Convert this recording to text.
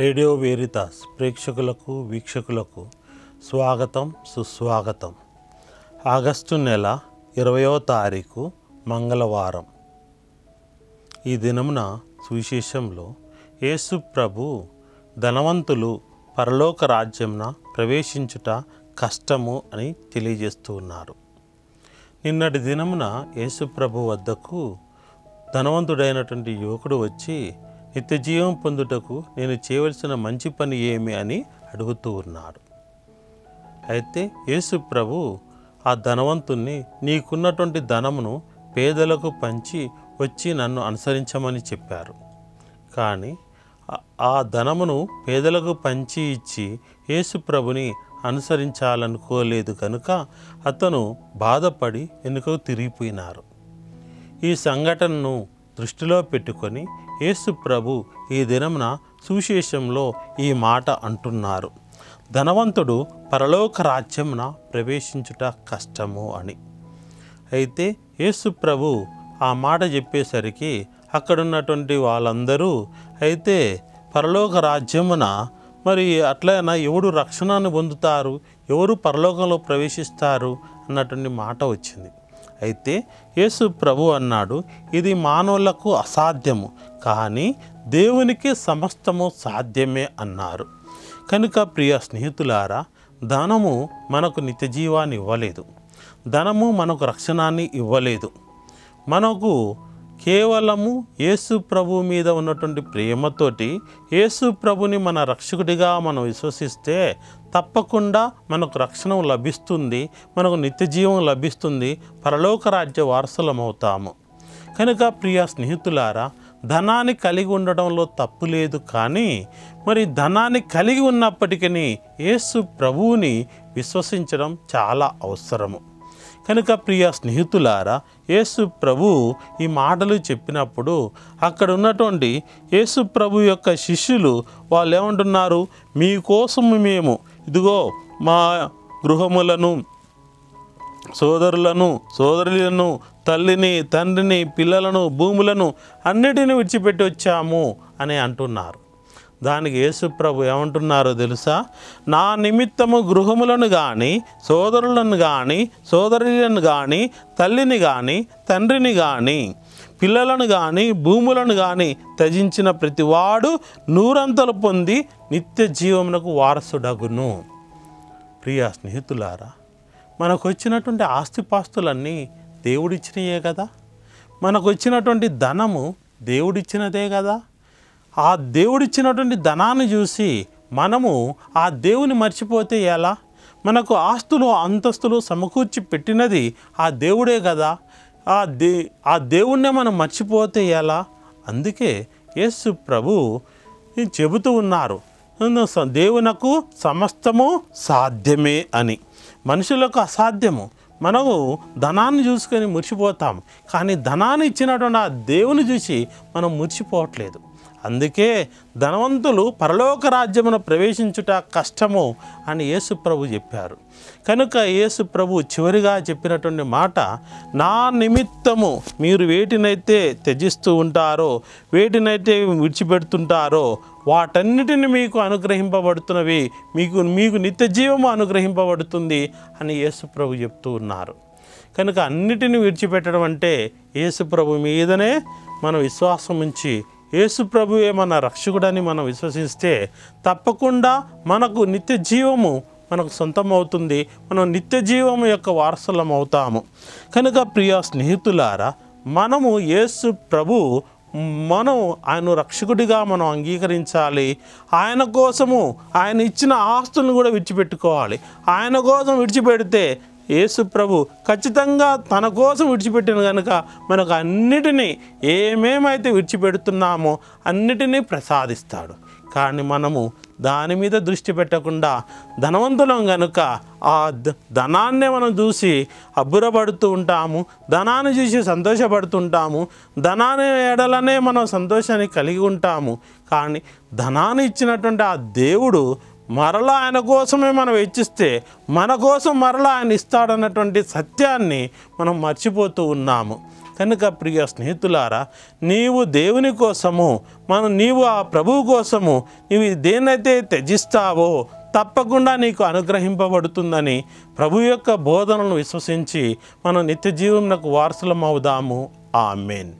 Radio వేరితాస్ ప్రేక్షకులకు వీక్షకులకు స్వాగతం సుస్వాగతం. ఆగస్టు నెల 20వ తారీఖు మంగళవారం. ఈ దినమున సువిశేషంలో యేసు ప్రభు ధనవంతులు పరలోక రాజ్యంన ప్రవేశించుట కష్టము అని తెలియజేస్తూ ఉన్నారు. నిన్నటి దినమున యేసు ప్రభు వద్దకు ధనవంతుడైనటువంటి యువకుడు వచ్చి నిత్య జీవం పొందుటకు నేను చేయవలసిన మంచి పని ఏమి అని అడుగుతూ ఉన్నాడు. అయితే యేసు ప్రభు ఆ ధనవంతుణ్ణి నీకున్నటువంటి ధనమును పేదలకు పంచి వచ్చి నన్ను అనుసరించమని చెప్పారు. కానీ ఆ ధనమును పేదలకు పంచి ఇచ్చి యేసు ప్రభుని అనుసరించాలనుకోలేదు కనుక అతను బాధపడి వెనుకకు తిరిగిపోయినారు. ఈ సంఘటనను దృష్టిలో పెట్టుకొని యేసు ప్రభు ఈ దినమున సువిశేషంలో ఈ మాట అంటున్నారు, ధనవంతుడు పరలోక రాజ్యమున ప్రవేశించుట కష్టము అని. అయితే యేసు ప్రభు ఆ మాట చెప్పేసరికి అక్కడున్నటువంటి వాళ్ళందరూ అయితే పరలోక రాజ్యమున మరి అట్లైనా ఎవడు రక్షణను పొందుతారు, ఎవరు పరలోకంలో ప్రవేశిస్తారు అన్నటువంటి మాట వచ్చింది. అయితే యేసు ప్రభు అన్నాడు, ఇది మానవులకు అసాధ్యము కానీ దేవునికి సమస్తము సాధ్యమే అన్నారు. కనుక ప్రియ స్నేహితులారా, ధనము మనకు నిత్య జీవాన్ని ఇవ్వలేదు, ధనము మనకు రక్షణాన్ని ఇవ్వలేదు. మనకు కేవలము యేసు ప్రభు మీద ఉన్నటువంటి ప్రేమతోటి యేసు ప్రభుని మన రక్షకుడిగా మనం విశ్వసిస్తే తప్పకుండా మనకు రక్షణ లభిస్తుంది, మనకు నిత్య జీవం లభిస్తుంది, పరలోక రాజ్య వారసులమవుతాము. కనుక ప్రియ స్నేహితులారా, ధనాన్ని కలిగి ఉండడంలో తప్పు లేదు, కానీ మరి ధనాన్ని కలిగి ఉన్నప్పటికీ యేసు ప్రభువుని విశ్వసించడం చాలా అవసరము. కనుక ప్రియ స్నేహితులారా, యేసు ప్రభు ఈ మాటలు చెప్పినప్పుడు అక్కడ ఉన్నటువంటి యేసు ప్రభు యొక్క శిష్యులు వాళ్ళు ఏమంటున్నారు, మీకోసము మేము ఇదిగో మా గృహములను, సోదరులను, సోదరులను, తల్లిని, తండ్రిని, పిల్లలను, భూములను అన్నిటిని విడిచిపెట్టి వచ్చాము అని అంటున్నారు. దానికి యేసు ప్రభు ఏమంటున్నారో తెలుసా, నా నిమిత్తము గృహములను కానీ, సోదరులను కానీ, సోదరులను కానీ, తల్లిని కానీ, తండ్రిని కానీ, పిల్లలను కానీ, భూములను కానీ త్యజించిన ప్రతివాడు నూరంతలు పొంది నిత్య జీవమునకు వారసుడగును. ప్రియ స్నేహితులారా, మనకు వచ్చినటువంటి ఆస్తిపాస్తులన్నీ దేవుడిచ్చినయే కదా, మనకు వచ్చినటువంటి ధనము దేవుడిచ్చినదే కదా. ఆ దేవుడిచ్చినటువంటి ధనాన్ని చూసి మనము ఆ దేవుని మర్చిపోతే ఎలా? మనకు ఆస్తులు అంతస్తులు సమకూర్చి పెట్టినది ఆ దేవుడే కదా. ఆ దేవుణ్ణే మనం మర్చిపోతే ఎలా? అందుకే యేసు ప్రభు చెబుతూ ఉన్నారు, దేవునకు సమస్తము సాధ్యమే అని. మనుషులకు అసాధ్యము. మనము ధనాన్ని చూసుకొని మురిసిపోతాము, కానీ ధనాన్ని ఇచ్చినటువంటి ఆ దేవుని చూసి మనం మురిసిపోవట్లేదు. అందుకే ధనవంతులు పరలోక రాజ్యమున ప్రవేశించుట కష్టము అని యేసు ప్రభు చెప్పారు. కనుక యేసు ప్రభు చివరిగా చెప్పినటువంటి మాట, నా నిమిత్తము మీరు వేటినైతే త్యజిస్తూ ఉంటారో, వేటినైతే విడిచిపెడుతుంటారో వాటన్నిటిని మీకు అనుగ్రహింపబడుతున్నవి, మీకు నిత్య జీవము అనుగ్రహింపబడుతుంది అని యేసు ప్రభు చెప్తూ ఉన్నారు. కనుక అన్నిటిని విడిచిపెట్టడం అంటే యేసు ప్రభు మీదనే మనం విశ్వాసం ఉంచి యేసు ప్రభువే మన రక్షకుడని మనం విశ్వసిస్తే తప్పకుండా మనకు నిత్య జీవము మనకు సొంతం అవుతుంది, మనం నిత్య జీవము యొక్క వారసులం అవుతాము. కనుక ప్రియ స్నేహితులారా, మనము యేసు ప్రభు ఆయన రక్షకుడిగా మనం అంగీకరించాలి. ఆయన కోసము ఆయన ఇచ్చిన ఆస్తులను కూడా విడిచిపెట్టుకోవాలి. ఆయన కోసం విడిచిపెడితే యేసు ప్రభు ఖచ్చితంగా తన కోసం విడిచిపెట్టిన కనుక మనకు అన్నిటినీ ఏమేమైతే విడిచిపెడుతున్నామో అన్నిటినీ ప్రసాదిస్తాడు. కానీ మనము దాని మీద దృష్టి పెట్టకుండా ధనవంతులం కనుక ఆ ధనాన్నే మనం చూసి అబ్బురపడుతూ ఉంటాము, ధనాన్ని చూసి సంతోషపడుతుంటాము, ధనాన్ని ఎడలనే మనం సంతోషాన్ని కలిగి ఉంటాము. కానీ ధనాన్ని ఇచ్చినటువంటి ఆ దేవుడు మరలా ఆయన కోసమే మనం వెచ్చిస్తే మన కోసం మరలా ఆయన ఇస్తాడన్నటువంటి సత్యాన్ని మనం మర్చిపోతూ ఉన్నాము. కనుక ప్రియ స్నేహితులారా, నీవు దేవుని కోసము నీవు ఆ ప్రభువు కోసము నీవు దేన్నైతే త్యజిస్తావో తప్పకుండా నీకు అనుగ్రహింపబడుతుందని ప్రభు యొక్క బోధనలను విశ్వసించి మనం నిత్య జీవమునకు వారసులం అవుదాము. ఆమేన్.